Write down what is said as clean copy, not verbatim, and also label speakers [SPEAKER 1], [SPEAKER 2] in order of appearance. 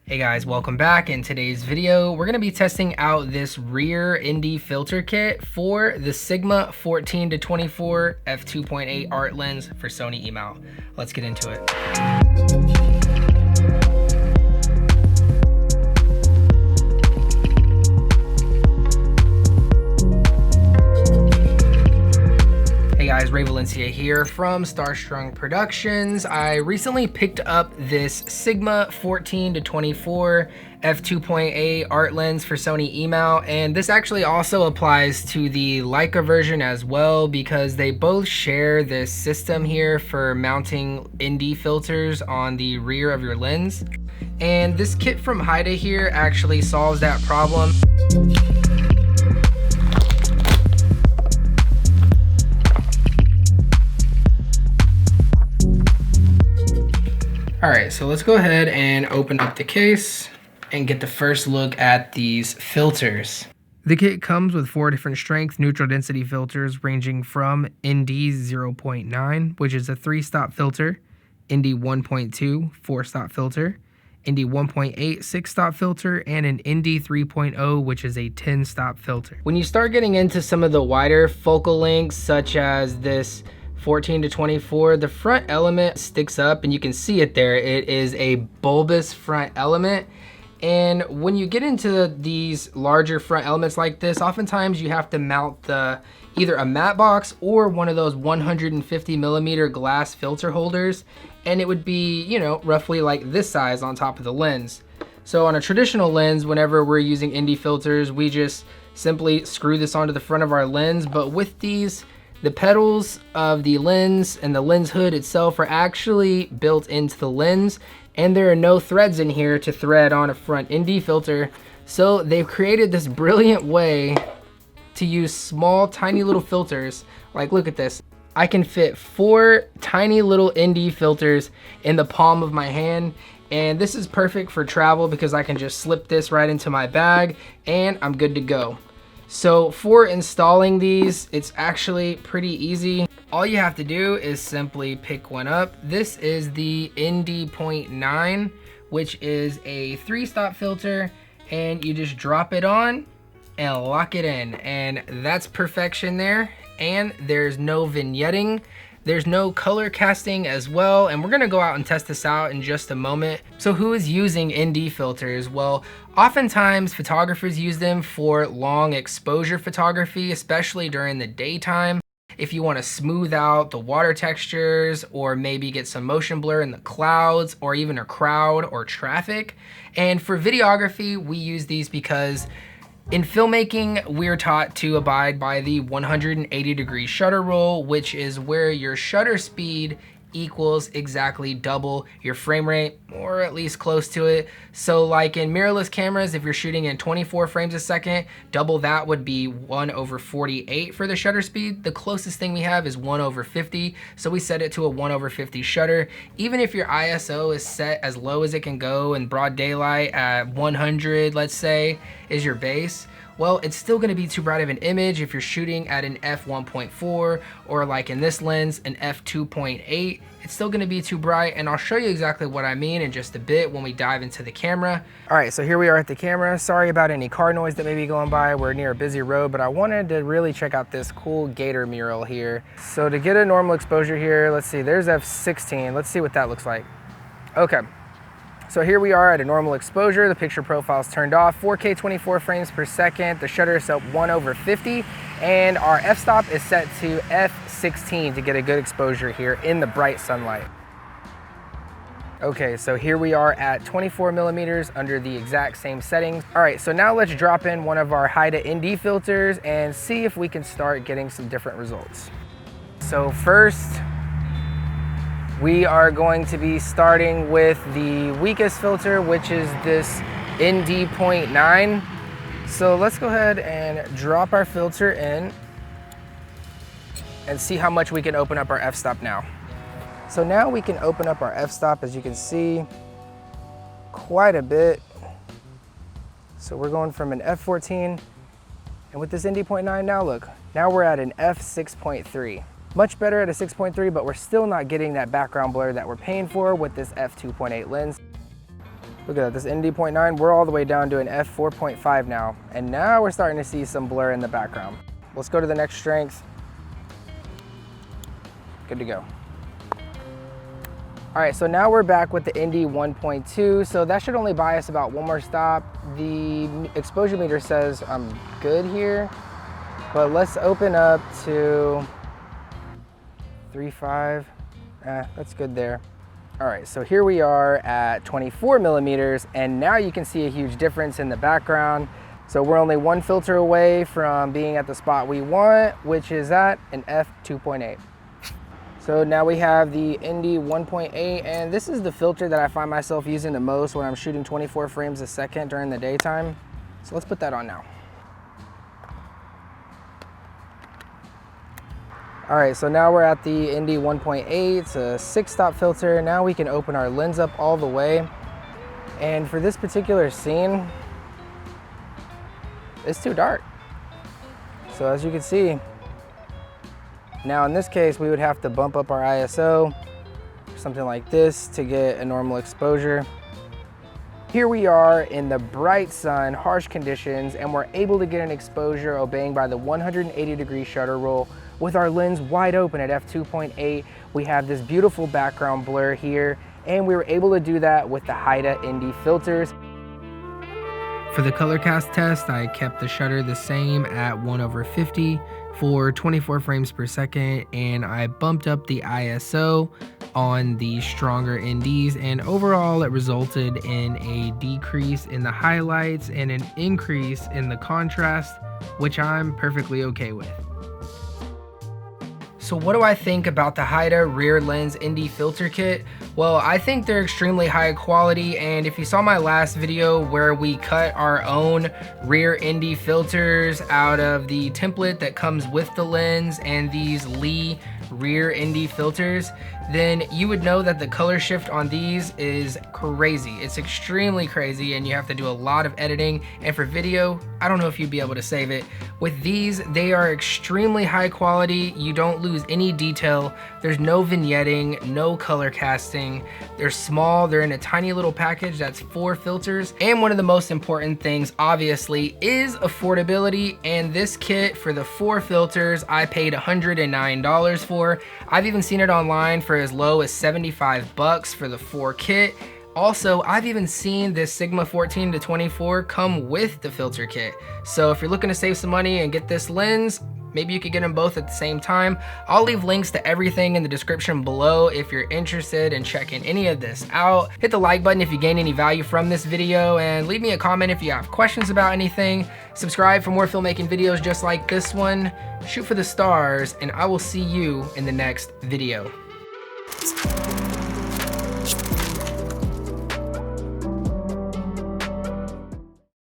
[SPEAKER 1] Hey guys, welcome back. In today's video, we're going to be testing out this rear ND filter kit for the Sigma 14-24 f2.8 art lens for Sony E-mount. Let's get into it. Hey guys, Valencia here from STARSTRUNG Productions. I recently picked up this Sigma 14-24 f2.8 art lens for Sony E-mount, and this actually also applies to the Leica version as well because they both share this system here for mounting ND filters on the rear of your lens. And this kit from HAIDA here actually solves that problem. Alright, so let's go ahead and open up the case and get the first look at these filters. The kit comes with 4 different strength neutral density filters ranging from ND 0.9, which is a 3-stop filter, ND 1.2 4-stop filter, ND 1.8 6-stop filter, and an ND 3.0, which is a 10-stop filter. When you start getting into some of the wider focal lengths, such as this 14-24, the front element sticks up and you can see it there. It is a bulbous front element. And when you get into these larger front elements like this, oftentimes you have to mount either a matte box or one of those 150mm glass filter holders. And it would be, you know, roughly like this size on top of the lens. So on a traditional lens, whenever we're using ND filters, we just simply screw this onto the front of our lens. But with these, the petals of the lens and the lens hood itself are actually built into the lens, and there are no threads in here to thread on a front ND filter. So they've created this brilliant way to use small, tiny little filters. Like, look at this. I can fit 4 tiny little ND filters in the palm of my hand. And this is perfect for travel because I can just slip this right into my bag and I'm good to go. So for installing these, it's actually pretty easy. All you have to do is simply pick one up. This is the ND 0.9, which is a 3-stop filter, and you just drop it on and lock it in, and that's perfection there. And there's no vignetting. There's no color casting as well, and we're gonna go out and test this out in just a moment. So who is using ND filters? Well, oftentimes photographers use them for long exposure photography, especially during the daytime. If you wanna smooth out the water textures or maybe get some motion blur in the clouds or even a crowd or traffic. And for videography, we use these because in filmmaking, we're taught to abide by the 180-degree shutter rule, which is where your shutter speed equals exactly double your frame rate, or at least close to it. So like in mirrorless cameras, if you're shooting in 24 frames a second, double that would be 1/48 for the shutter speed. The closest thing we have is 1/50, so we set it to a 1/50 shutter. Even if your ISO is set as low as it can go in broad daylight at 100, let's say, is your base, well, it's still gonna be too bright of an image if you're shooting at an f1.4 or like in this lens, an f2.8. It's still gonna be too bright, and I'll show you exactly what I mean in just a bit when we dive into the camera. All right, so here we are at the camera. Sorry about any car noise that may be going by. We're near a busy road, but I wanted to really check out this cool gator mural here. So to get a normal exposure here, let's see, there's f16. Let's see what that looks like. Okay. So here we are at a normal exposure. The picture profile is turned off, 4K 24 frames per second. The shutter is set 1/50, and our f-stop is set to f16 to get a good exposure here in the bright sunlight. Okay, so here we are at 24mm under the exact same settings. All right, so now let's drop in one of our HAIDA ND filters and see if we can start getting some different results. So first, we are going to be starting with the weakest filter, which is this ND 0.9. So let's go ahead and drop our filter in and see how much we can open up our f-stop now. So now we can open up our f-stop, as you can see, quite a bit. So we're going from an f14, and with this ND 0.9 now, look, now we're at an f6.3. Much better at a 6.3, but we're still not getting that background blur that we're paying for with this f2.8 lens. Look at that, this ND.9, we're all the way down to an f4.5 now. And now we're starting to see some blur in the background. Let's go to the next strength. Good to go. All right, so now we're back with the ND 1.2. So that should only buy us about one more stop. The exposure meter says I'm good here, but let's open up to 3.5. That's good there. All right, so here we are at 24 millimeters, and now you can see a huge difference in the background. So we're only one filter away from being at the spot we want, which is at an f2.8. So now we have the ND 1.8, and this is the filter that I find myself using the most when I'm shooting 24 frames a second during the daytime. So let's put that on now. All right, so now we're at the ND 1.8, it's a 6-stop filter. Now we can open our lens up all the way. And for this particular scene, it's too dark. So as you can see, now in this case, we would have to bump up our ISO, something like this, to get a normal exposure. Here we are in the bright sun, harsh conditions, and we're able to get an exposure obeying by the 180-degree shutter rule. With our lens wide open at f2.8, we have this beautiful background blur here, and we were able to do that with the HAIDA ND filters. For the color cast test, I kept the shutter the same at 1/50 for 24 frames per second, and I bumped up the ISO on the stronger NDs, and overall it resulted in a decrease in the highlights and an increase in the contrast, which I'm perfectly okay with. So what do I think about the HAIDA rear lens ND filter kit? Well, I think they're extremely high quality, and if you saw my last video where we cut our own rear ND filters out of the template that comes with the lens and these Lee rear ND filters, then you would know that the color shift on these is crazy. It's extremely crazy, and you have to do a lot of editing, and for video, I don't know if you'd be able to save it. With these, they are extremely high quality. You don't lose any detail. There's no vignetting, no color casting. They're small, they're in a tiny little package that's 4 filters. And one of the most important things, obviously, is affordability. And this kit for the 4 filters, I paid $109 for. I've even seen it online for as low as 75 bucks for the 4 kit. Also, I've even seen this Sigma 14-24 come with the filter kit. So if you're looking to save some money and get this lens, maybe you could get them both at the same time. I'll leave links to everything in the description below if you're interested in checking any of this out. Hit the like button if you gain any value from this video, and leave me a comment if you have questions about anything. Subscribe for more filmmaking videos just like this one. Shoot for the stars, and I will see you in the next video.